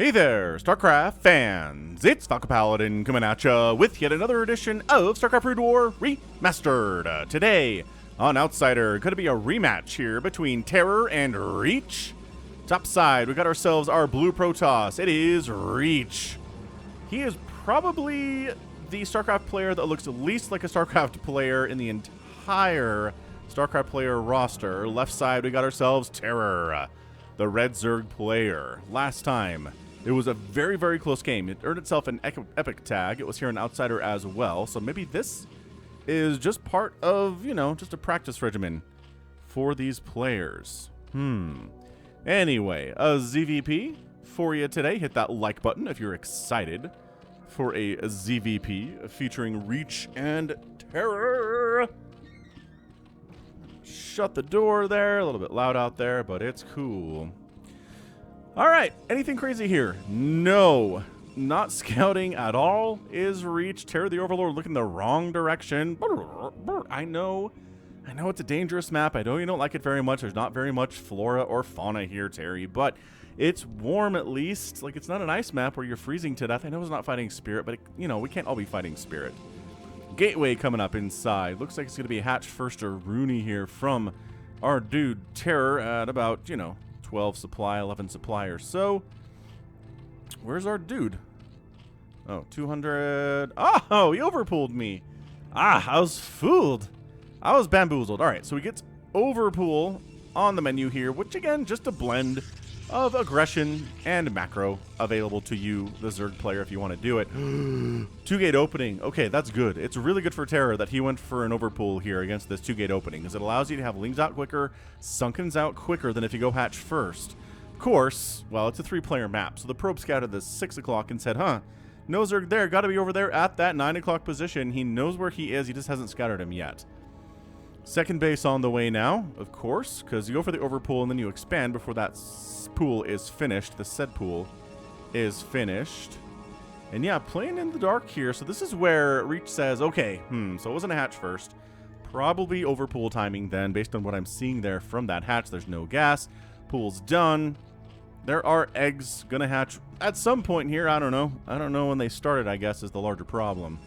Hey there, StarCraft fans! It's Falcon Paladin coming at ya with yet another edition of StarCraft Brood War Remastered. Today, on Outsider, could it be a rematch here between Terror and Reach? Top side, we got ourselves our blue Protoss. It is Reach. He is probably the StarCraft player that looks least like a StarCraft player in the entire StarCraft player roster. Left side, we got ourselves Terror, the red Zerg player. Last time, it was a very, very close game. It earned itself an epic tag. It was here in Outsider as well. So maybe this is just part of, just a practice regimen for these players. Anyway, a ZVP for you today. Hit that like button if you're excited for a ZVP featuring Reach and Terror. Shut the door there. A little bit loud out there, but it's cool. All right, anything crazy here? No, not scouting at all is Reach. Terror the Overlord looking the wrong direction. I know it's a dangerous map. I know you don't like it very much. There's not very much flora or fauna here, Terry, but it's warm at least. Like, it's not an ice map where you're freezing to death. I know it's not fighting Spirit, but, we can't all be fighting Spirit. Gateway coming up inside. Looks like it's going to be Hatch first or Rooney here from our dude Terror at about, 12 supply, 11 supply or so. Where's our dude? Oh, 200. Oh, he overpulled me. I was fooled. I was bamboozled. All right, so we get overpool on the menu here, which again, just a blend of aggression and macro available to you, the Zerg player, if you want to do it. 2-gate opening. Okay, that's good. It's really good for Terror that he went for an overpool here against this 2-gate opening, because it allows you to have Lings out quicker, Sunkens out quicker than if you go Hatch first. Of course, well, it's a 3-player map, so the probe scouted this 6 o'clock and said, no Zerg there, got to be over there at that 9 o'clock position. He knows where he is, he just hasn't scouted him yet. Second base on the way now, of course, because you go for the overpool and then you expand before that pool is finished. The said pool is finished. And yeah, playing in the dark here. So this is where Reach says, okay, so it wasn't a hatch first. Probably overpool timing then, based on what I'm seeing there from that hatch. There's no gas. Pool's done. There are eggs gonna hatch at some point here. I don't know. I don't know when they started, I guess, is the larger problem.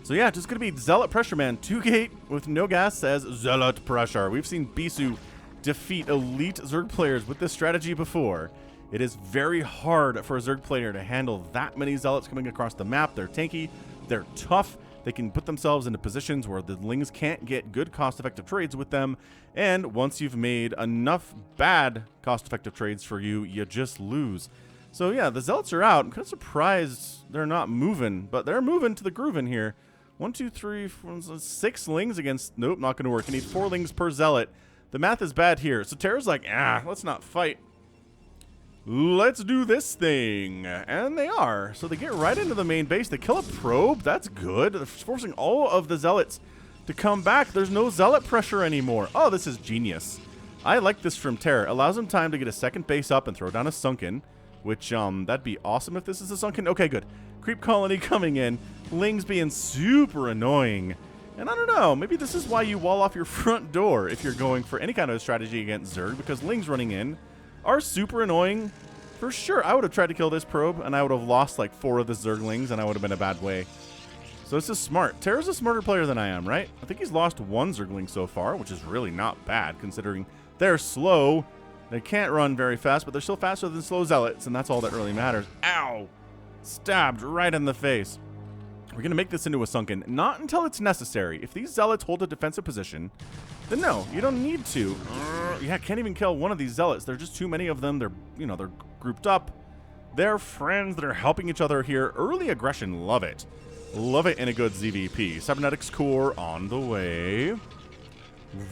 So yeah, just going to be Zealot Pressure, man. 2-gate with no gas says Zealot Pressure. We've seen Bisu defeat elite Zerg players with this strategy before. It is very hard for a Zerg player to handle that many Zealots coming across the map. They're tanky, they're tough, they can put themselves into positions where the Lings can't get good cost-effective trades with them, and once you've made enough bad cost-effective trades for you, you just lose. So yeah, the Zealots are out. I'm kind of surprised they're not moving, but they're moving to the groovin' here. 1, 2, 3, 4, 6 Lings against... Nope, not going to work. You need 4 Lings per Zealot. The math is bad here. So Terror's like, let's not fight. Let's do this thing. And they are. So they get right into the main base. They kill a probe. That's good. They're forcing all of the Zealots to come back. There's no Zealot pressure anymore. Oh, this is genius. I like this from Terror. Allows him time to get a second base up and throw down a Sunken. Which, that'd be awesome if this is a Sunken. Okay, good. Creep colony coming in. Lings being super annoying. And I don't know, maybe this is why you wall off your front door if you're going for any kind of strategy against Zerg, because Lings running in are super annoying. For sure, I would have tried to kill this probe, and I would have lost like 4 of the Zerglings, and I would have been a bad way. So this is smart. Terror's a smarter player than I am, right? I think he's lost 1 Zergling so far, which is really not bad, considering they're slow. They can't run very fast, but they're still faster than slow Zealots, and that's all that really matters. Ow! Stabbed right in the face. We're going to make this into a Sunken. Not until it's necessary. If these Zealots hold a defensive position, then no, you don't need to. Yeah, can't even kill one of these Zealots. There are just too many of them. They're, they're grouped up. They're friends that are helping each other here. Early aggression, love it. Love it in a good ZVP. Cybernetics core on the way.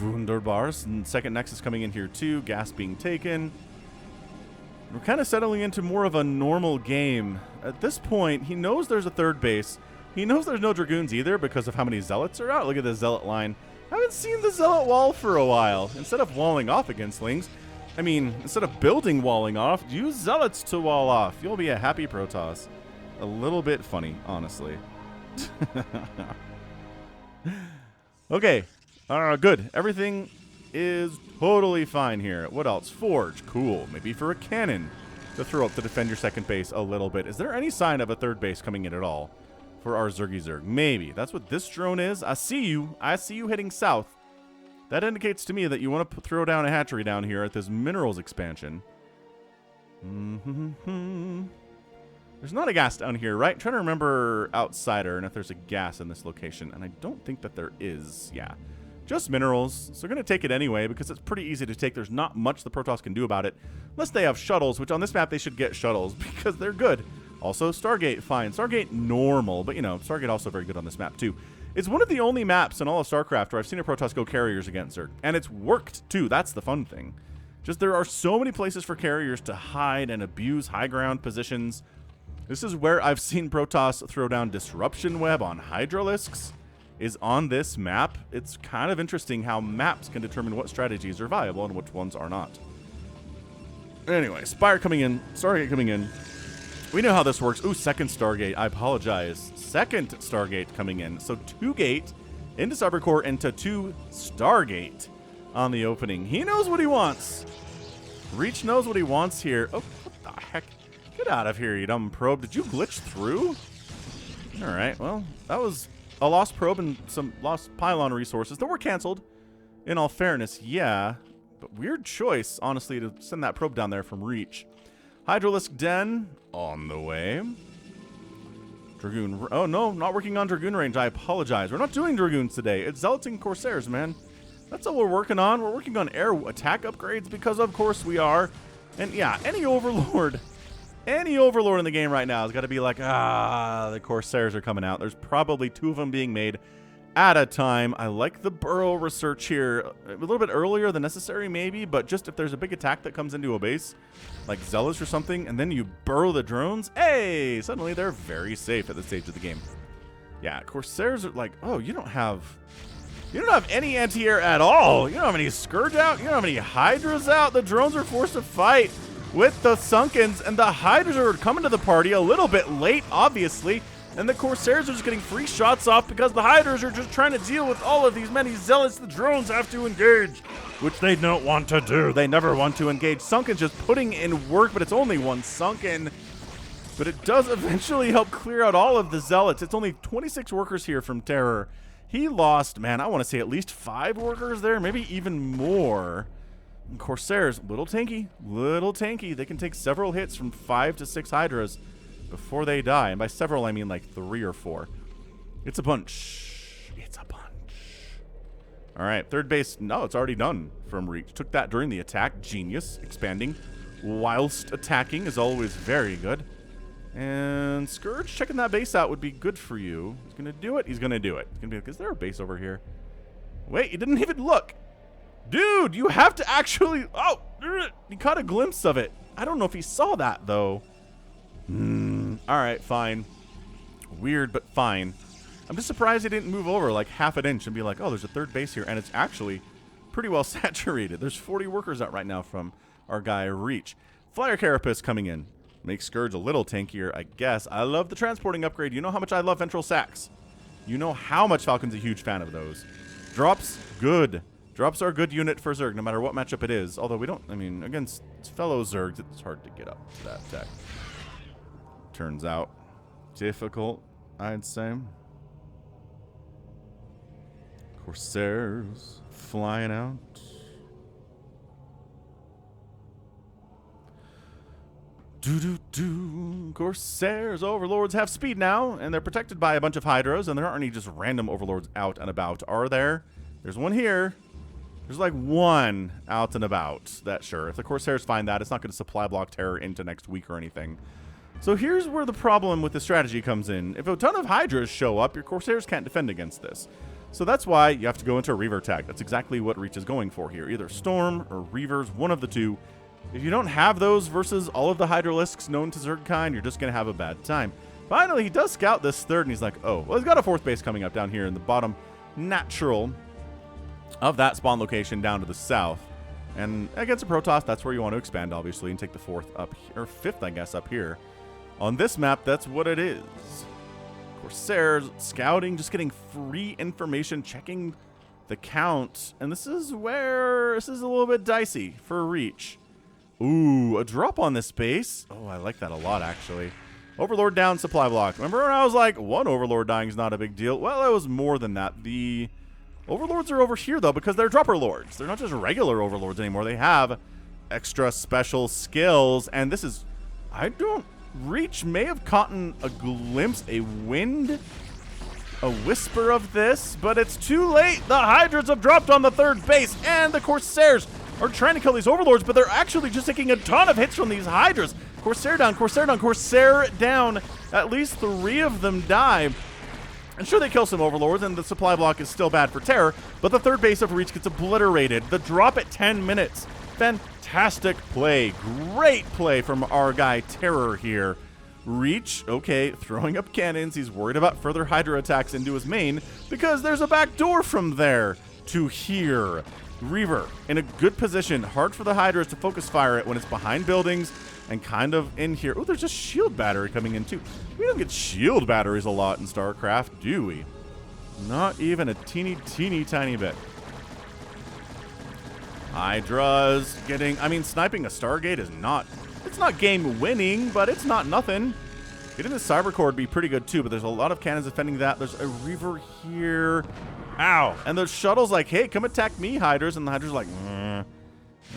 Wunderbar. Second Nexus coming in here too. Gas being taken. We're kind of settling into more of a normal game. At this point, he knows there's a third base. He knows there's no Dragoons either because of how many Zealots are out. Look at the Zealot line. I haven't seen the Zealot wall for a while. Instead of walling off against Lings, instead of building walling off, use Zealots to wall off. You'll be a happy Protoss. A little bit funny, honestly. Okay. Good. Everything is totally fine here. What else? Forge. Cool. Maybe for a cannon. to throw up to defend your second base a little bit. Is there any sign of a third base coming in at all for our Zergy Zerg? Maybe. That's what this drone is. I see you. I see you heading south. That indicates to me that you want to throw down a hatchery down here at this minerals expansion. There's not a gas down here, right? I'm trying to remember Outsider and if there's a gas in this location. And I don't think that there is. Yeah. Just minerals. So we're going to take it anyway because it's pretty easy to take. There's not much the Protoss can do about it. Unless they have shuttles, which on this map they should get shuttles because they're good. Also, Stargate, fine. Stargate, normal. But, you know, Stargate also very good on this map, too. It's one of the only maps in all of StarCraft where I've seen a Protoss go carriers against Zerg. And it's worked, too. That's the fun thing. Just there are so many places for carriers to hide and abuse high ground positions. This is where I've seen Protoss throw down Disruption Web on Hydralisks. Is on this map. It's kind of interesting how maps can determine what strategies are viable and which ones are not. Anyway, Spire coming in. Stargate coming in. We know how this works. Ooh, second Stargate. I apologize. Second Stargate coming in. So 2 gate into Cybercore into 2 Stargate on the opening. He knows what he wants. Reach knows what he wants here. Oh, what the heck? Get out of here, you dumb probe. Did you glitch through? All right, well, that was a lost probe and some lost pylon resources that were canceled. In all fairness, yeah. But weird choice, honestly, to send that probe down there from Reach. Hydralisk Den on the way. Dragoon. Oh, no, not working on Dragoon range. I apologize. We're not doing Dragoons today. It's Zealots and Corsairs, man. That's all we're working on. We're working on air attack upgrades because, of course, we are. And, yeah, any Overlord in the game right now has got to be like, the Corsairs are coming out. There's probably 2 of them being made at a time. I like the burrow research here. A little bit earlier than necessary, maybe, but just if there's a big attack that comes into a base, like Zealous or something, and then you burrow the drones, hey, suddenly they're very safe at this stage of the game. Yeah, Corsairs are like, oh, you don't have any anti-air at all. You don't have any Scourge out. You don't have any Hydras out. The drones are forced to fight with the Sunkens, and the Hydras are coming to the party a little bit late, obviously, and the Corsairs are just getting free shots off because the Hydras are just trying to deal with all of these many Zealots the drones have to engage, which they don't want to do. They never want to engage. Sunken's just putting in work, but it's only one Sunken. But it does eventually help clear out all of the Zealots. It's only 26 workers here from Terror. He lost, man, I want to say at least 5 workers there, maybe even more. And Corsairs, little tanky. They can take several hits from 5 to 6 Hydras before they die. And by several, I mean like 3 or 4. It's a bunch. All right, third base. No, it's already done from Reach. Took that during the attack. Genius. Expanding whilst attacking is always very good. And Scourge checking that base out would be good for you. He's going to do it. He's going to do it. It's going to be, is there a base over here? Wait, you didn't even look. Dude, you have to actually... Oh, he caught a glimpse of it. I don't know if he saw that, though. All right, fine. Weird, but fine. I'm just surprised he didn't move over like half an inch and be like, oh, there's a third base here. And it's actually pretty well saturated. There's 40 workers out right now from our guy, Reach. Flyer Carapace coming in. Makes Scourge a little tankier, I guess. I love the transporting upgrade. You know how much I love Ventral Sacks. You know how much Falcon's a huge fan of those. Drops, good. Drops are a good unit for Zerg, no matter what matchup it is. Although we don't, I mean, against fellow Zergs, it's hard to get up to that tech. Turns out. Difficult, I'd say. Corsairs flying out. Corsairs, Overlords have speed now, and they're protected by a bunch of Hydras, and there aren't any just random Overlords out and about, are there? There's one here. There's like one out and about. That, sure, if the Corsairs find that, it's not going to supply block Terror into next week or anything. So here's where the problem with the strategy comes in. If a ton of Hydras show up, your Corsairs can't defend against this. So that's why you have to go into a Reaver attack. That's exactly what Reach is going for here. Either Storm or Reavers, one of the two. If you don't have those versus all of the Hydralisks known to Zergkind, you're just going to have a bad time. Finally, he does scout this third, and he's like, oh, well, he's got a 4th base coming up down here in the bottom natural of that spawn location down to the south. And against a Protoss, that's where you want to expand, obviously, and take the 4th up, or 5th, I guess, up here. On this map, that's what it is. Corsairs, scouting, just getting free information, checking the count. And this is where, this is a little bit dicey for Reach. Ooh, a drop on this base. Oh, I like that a lot, actually. Overlord down, supply block. Remember when I was like, one Overlord dying is not a big deal? Well, it was more than that. The Overlords are over here, though, because they're Dropper Lords. They're not just regular Overlords anymore. They have extra special skills, and this is... Reach may have caught a glimpse, a whisper of this, but it's too late. The Hydras have dropped on the third base, and the Corsairs are trying to kill these Overlords, but they're actually just taking a ton of hits from these Hydras. Corsair down, Corsair down, Corsair down. At least 3 of them die. And sure, they kill some Overlords, and the supply block is still bad for Terror, but the third base of Reach gets obliterated. The drop at 10 minutes. Fantastic play. Great play from our guy Terror here. Reach, okay, throwing up cannons. He's worried about further Hydra attacks into his main because there's a back door from there to here. Reaver in a good position. Hard for the Hydras to focus fire it when it's behind buildings and kind of in here. Oh, there's a shield battery coming in too. We don't get shield batteries a lot in StarCraft, do we? Not even a teeny tiny bit. Hydra's getting, I mean, sniping a Stargate is not, it's not game winning, but it's not nothing. Getting the Cyber Core would be pretty good too, but there's a lot of cannons defending that. There's a Reaver here. Ow. And the shuttle's like, hey, come attack me, Hydras. And the Hydra's like,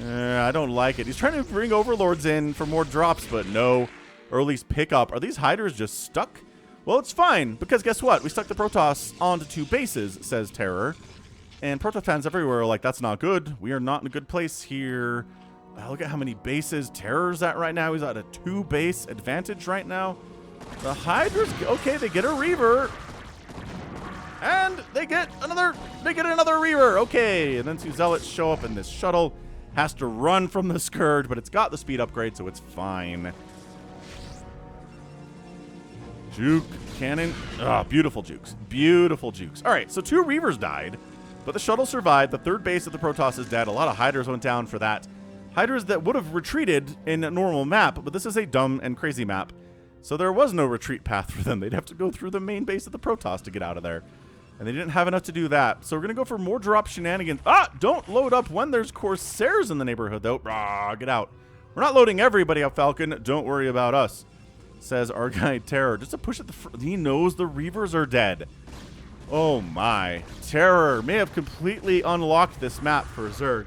I don't like it. He's trying to bring Overlords in for more drops, but no. Or at least pick up. Are these Hydras just stuck? Well, it's fine, because guess what? We stuck the Protoss onto 2 bases, says Terror. And Protoss fans everywhere are like, that's not good. We are not in a good place here. Look at how many bases Terror's at right now. He's at a 2-base advantage right now. The Hydras, okay, they get a Reaver. And they get another Reaver. Okay, and then 2 Zealots show up, and this shuttle has to run from the Scourge, but it's got the speed upgrade, so it's fine. Juke, cannon. Ah, beautiful jukes. Beautiful jukes. All right, so 2 Reavers died, but the shuttle survived. The third base of the Protoss is dead. A lot of Hydras went down for that. Hydras that would have retreated in a normal map, but this is a dumb and crazy map, so there was no retreat path for them. They'd have to go through the main base of the Protoss to get out of there. And they didn't have enough to do that. So we're going to go for more drop shenanigans. Ah, don't load up when there's Corsairs in the neighborhood, though. Ah, get out. We're not loading everybody up, Falcon. Don't worry about us, says our guy Terror. Just to push at the front. He knows the Reavers are dead. Oh, my. Terror may have completely unlocked this map for Zerg.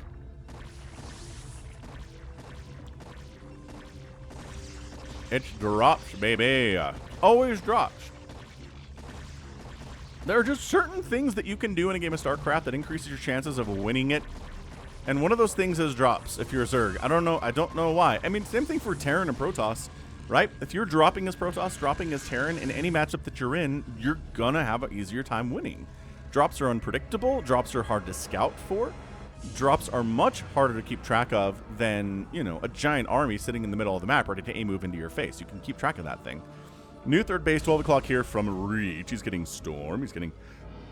It's drops, baby. Always drops. There are just certain things that you can do in a game of StarCraft that increases your chances of winning it. And one of those things is drops if you're a Zerg. I don't know why. I mean, same thing for Terran and Protoss, right? If you're dropping as Protoss, dropping as Terran in any matchup that you're in, you're gonna have an easier time winning. Drops are unpredictable. Drops are hard to scout for. Drops are much harder to keep track of than, you know, a giant army sitting in the middle of the map ready to move into your face. You can keep track of that thing. New third base, 12 o'clock here from Reach. He's getting Storm. He's getting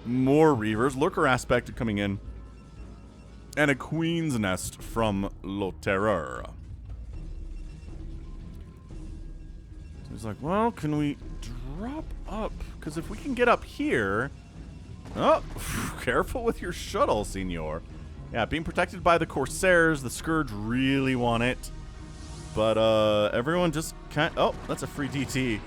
more Reavers. Lurker aspect coming in. And a Queen's Nest from Le Terror. So he's like, well, can we drop up? Because if we can get up here... Oh, careful with your shuttle, senor. Yeah, being protected by the Corsairs. The Scourge really want it. But everyone just can't... Oh, that's a free DT.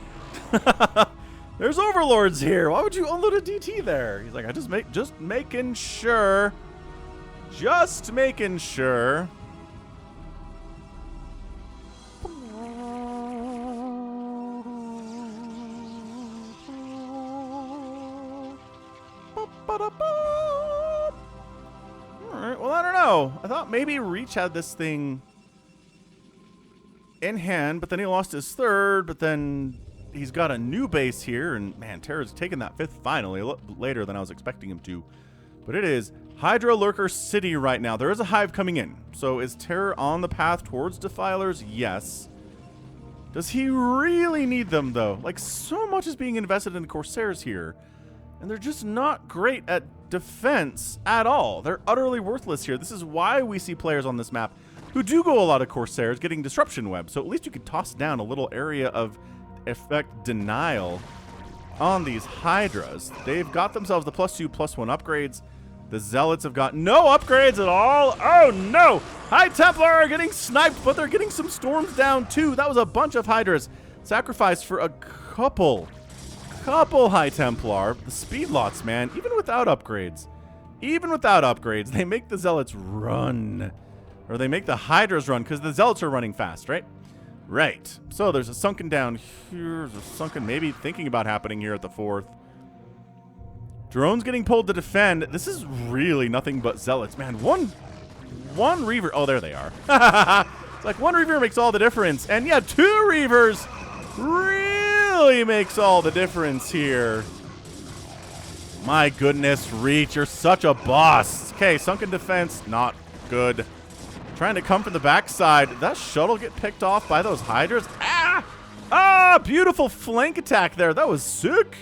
There's Overlords here. Why would you unload a DT there? He's like, just making sure. Just making sure. Alright, well, I don't know. I thought maybe Reach had this thing in hand, but then he lost his third, but then he's got a new base here, and man, Terror's taken that 5th finally, a little later than I was expecting him to. But it is Hydra Lurker City right now. There is a hive coming in. So is Terror on the path towards Defilers? Yes. Does he really need them, though? Like, so much is being invested in the Corsairs here, and they're just not great at defense at all. They're utterly worthless here. This is why we see players on this map who do go a lot of Corsairs getting Disruption Web. So at least you could toss down a little area of effect denial on these Hydras. They've got themselves the +2/+1 upgrades. The Zealots have got no upgrades at all. Oh, no. High Templar are getting sniped, but they're getting some storms down, too. That was a bunch of Hydras sacrificed for a couple High Templar. The speed lots, man, even without upgrades, they make the Zealots run. Or they make the Hydras run, because the Zealots are running fast, right? Right. So there's a sunken down here. There's a sunken maybe thinking about happening here at the 4th. Drones getting pulled to defend. This is really nothing but Zealots. Man, one Reaver. Oh, there they are. It's like one Reaver makes all the difference. And yeah, 2 Reavers really makes all the difference here. My goodness, Reach, you're such a boss. Okay, sunken defense, not good. Trying to come from the backside. That shuttle get picked off by those Hydras. Ah, beautiful flank attack there. That was sick.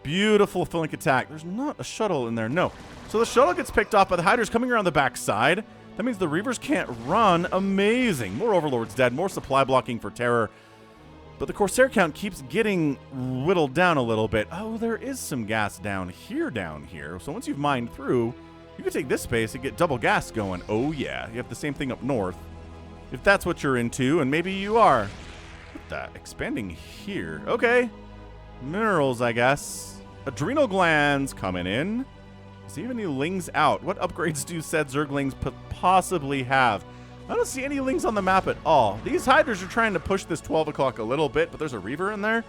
Beautiful flank attack. There's not a shuttle in there, no. So the shuttle gets picked off by the Hydras coming around the backside. That means the Reavers can't run. Amazing. More Overlords dead, more supply blocking for Terror. But the Corsair count keeps getting whittled down a little bit. Oh, there is some gas down here. So once you've mined through, you can take this space and get double gas going. Oh, yeah. You have the same thing up north. If that's what you're into, and maybe you are. What the? Expanding here. Okay. Minerals, I guess. Adrenal glands coming in. Is there even any lings out? What upgrades do said Zerglings possibly have? I don't see any lings on the map at all. These Hydras are trying to push this 12 o'clock a little bit, but there's a Reaver in there.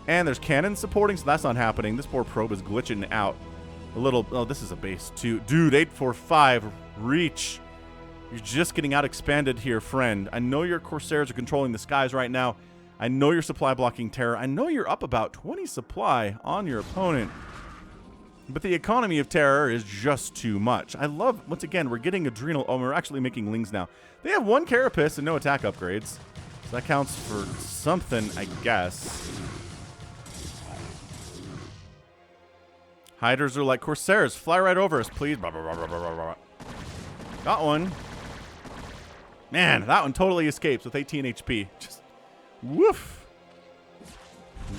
And there's cannons supporting, so that's not happening. This poor probe is glitching out a little. Oh, this is a base too. Dude, 845 Reach. You're just getting out expanded here, friend. I know your Corsairs are controlling the skies right now. I know you're supply blocking Terror. I know you're up about 20 supply on your opponent. But the economy of Terror is just too much. I love, once again, we're getting Adrenal. Oh, we're actually making Lings now. They have 1 Carapace and no attack upgrades. So that counts for something, I guess. Hydras are like Corsairs. Fly right over us, please. Got one. Man, that one totally escapes with 18 HP. Just woof.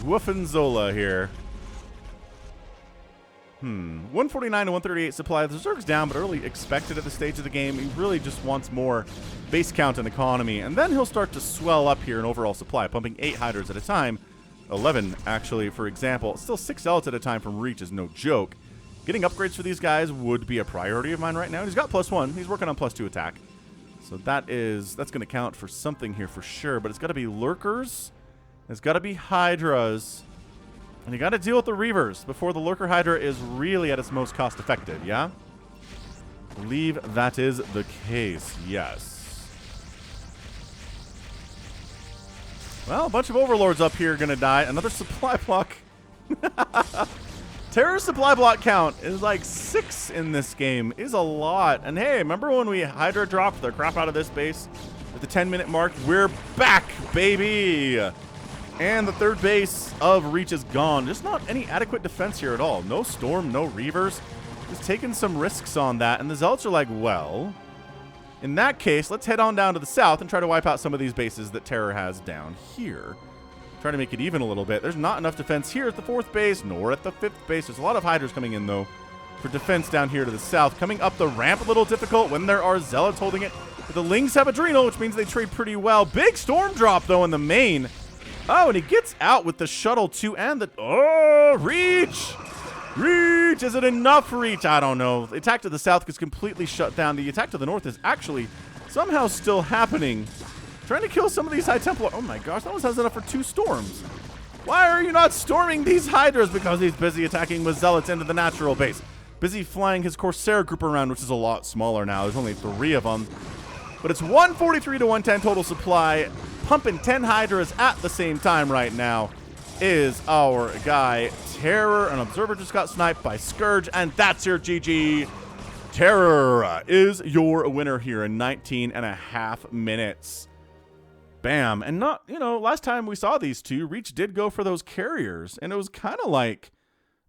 Woof and Zola here. 149 to 138 supply. The Zerg's down, but early expected at this stage of the game. He really just wants more base count and economy. And then he'll start to swell up here in overall supply, pumping 8 Hydras at a time. 11, actually, for example. Still 6 Zealots at a time from Reach is no joke. Getting upgrades for these guys would be a priority of mine right now. He's got +1. He's working on +2 attack. So that's going to count for something here for sure. But it's got to be Lurkers. It's got to be Hydras. And you got to deal with the Reavers before the Lurker Hydra is really at its most cost-effective, yeah? I believe that is the case, yes. Well, a bunch of Overlords up here are going to die. Another supply block. Terror supply block count is like 6 in this game. Is a lot. And hey, remember when we Hydra dropped the crap out of this base at the 10-minute mark? We're back, baby! And the 3rd base of Reach is gone. Just not any adequate defense here at all. No Storm, no Reavers. Just taking some risks on that. And the Zealots are like, well, in that case, let's head on down to the south and try to wipe out some of these bases that Terror has down here. Try to make it even a little bit. There's not enough defense here at the 4th base, nor at the 5th base. There's a lot of Hydras coming in, though, for defense down here to the south. Coming up the ramp a little difficult when there are Zealots holding it. But the Lings have Adrenal, which means they trade pretty well. Big Storm drop, though, in the main. Oh, and he gets out with the shuttle, too, and the... Oh, Reach! Reach! Is it enough Reach? I don't know. The attack to the south gets completely shut down. The attack to the north is actually somehow still happening. Trying to kill some of these High Templar. Oh, my gosh. That one has enough for 2 storms. Why are you not storming these Hydras? Because he's busy attacking with Zealots into the natural base. Busy flying his Corsair group around, which is a lot smaller now. There's only 3 of them. But it's 143 to 110 total supply. Pumping 10 Hydras at the same time right now is our guy, Terror. An Observer just got sniped by Scourge, and that's your GG. Terror is your winner here in 19.5 minutes. Bam. And not, you know, last time we saw these two, Reach did go for those carriers, and it was kind of like,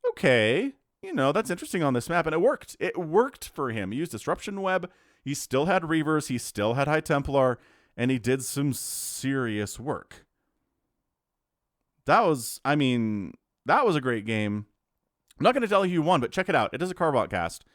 okay, you know, that's interesting on this map, and it worked. It worked for him. He used Disruption Web. He still had Reavers. He still had High Templar. And he did some serious work. That was, I mean, that was a great game. I'm not going to tell you who won, but check it out. It is a Carbot cast.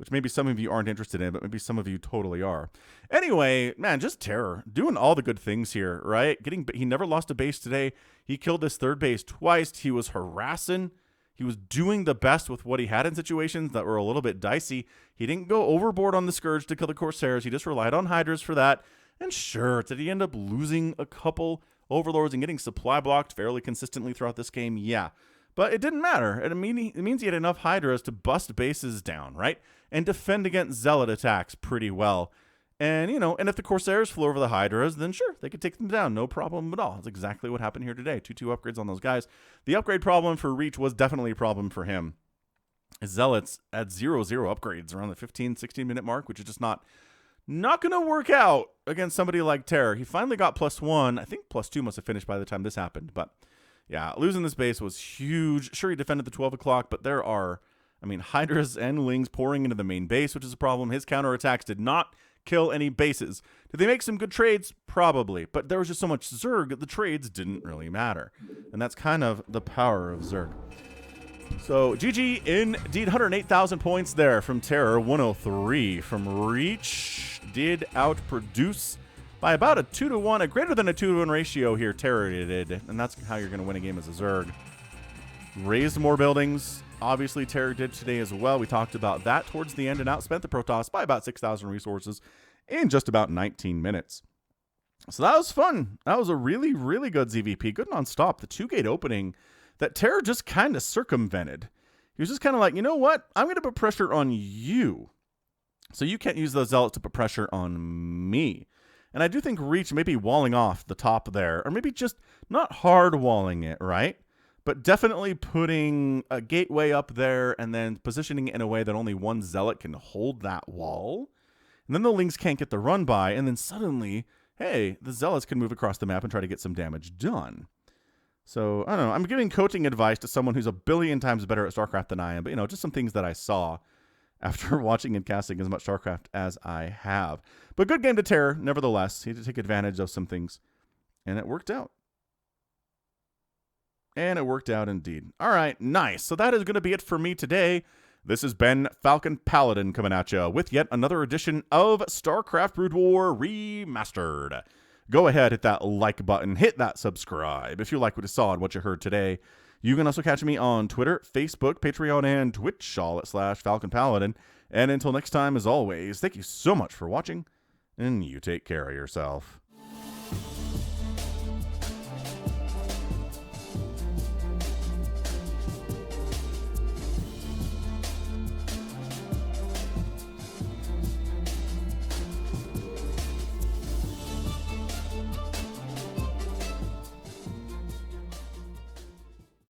which maybe some of you aren't interested in, but maybe some of you totally are. Anyway, man, just terror. Doing all the good things here, right? He never lost a base today. He killed this third base twice. He was harassing. He was doing the best with what he had in situations that were a little bit dicey. He didn't go overboard on the Scourge to kill the Corsairs. He just relied on Hydras for that. And sure, did he end up losing a couple Overlords and getting supply blocked fairly consistently throughout this game? Yeah. But it didn't matter. It means he had enough Hydras to bust bases down, right? And defend against Zealot attacks pretty well. And, and if the Corsairs flew over the Hydras, then sure, they could take them down. No problem at all. That's exactly what happened here today. 2-2 upgrades on those guys. The upgrade problem for Reach was definitely a problem for him. Zealots at 0-0 upgrades around the 15, 16-minute mark, which is just not going to work out against somebody like Terror. He finally got +1. I think +2 must have finished by the time this happened. But, yeah, losing this base was huge. Sure, he defended the 12 o'clock, but there are, Hydras and Lings pouring into the main base, which is a problem. His counterattacks did not kill any bases. Did they make some good trades? Probably. But there was just so much Zerg that the trades didn't really matter. And that's kind of the power of Zerg. So, GG indeed. 108,000 points there from Terror. 103 from Reach. Did outproduce by about a 2-to-1, a greater than a 2-to-1 ratio here. Terror did. And that's how you're going to win a game as a Zerg. Raised more buildings. Obviously, Terror did today as well. We talked about that towards the end and outspent the Protoss by about 6,000 resources in just about 19 minutes. So that was fun. That was a really, really good ZVP. Good non-stop. The 2-gate opening that Terror just kind of circumvented. He was just kind of like, you know what? I'm going to put pressure on you. So you can't use those Zealots to put pressure on me. And I do think Reach may be walling off the top there. Or maybe just not hard walling it, right? But definitely putting a gateway up there and then positioning it in a way that only one Zealot can hold that wall. And then the Lings can't get the run by. And then suddenly, hey, the Zealots can move across the map and try to get some damage done. So, I don't know. I'm giving coaching advice to someone who's a billion times better at StarCraft than I am. But, just some things that I saw after watching and casting as much StarCraft as I have. But good game to Terror, nevertheless. He had to take advantage of some things. And it worked out. And it worked out indeed. All right, nice. So that is going to be it for me today. This has been Falcon Paladin coming at you with yet another edition of StarCraft Brood War Remastered. Go ahead, hit that like button, hit that subscribe if you like what you saw and what you heard today. You can also catch me on Twitter, Facebook, Patreon, and Twitch, all at /Falcon Paladin. And until next time, as always, thank you so much for watching, and you take care of yourself.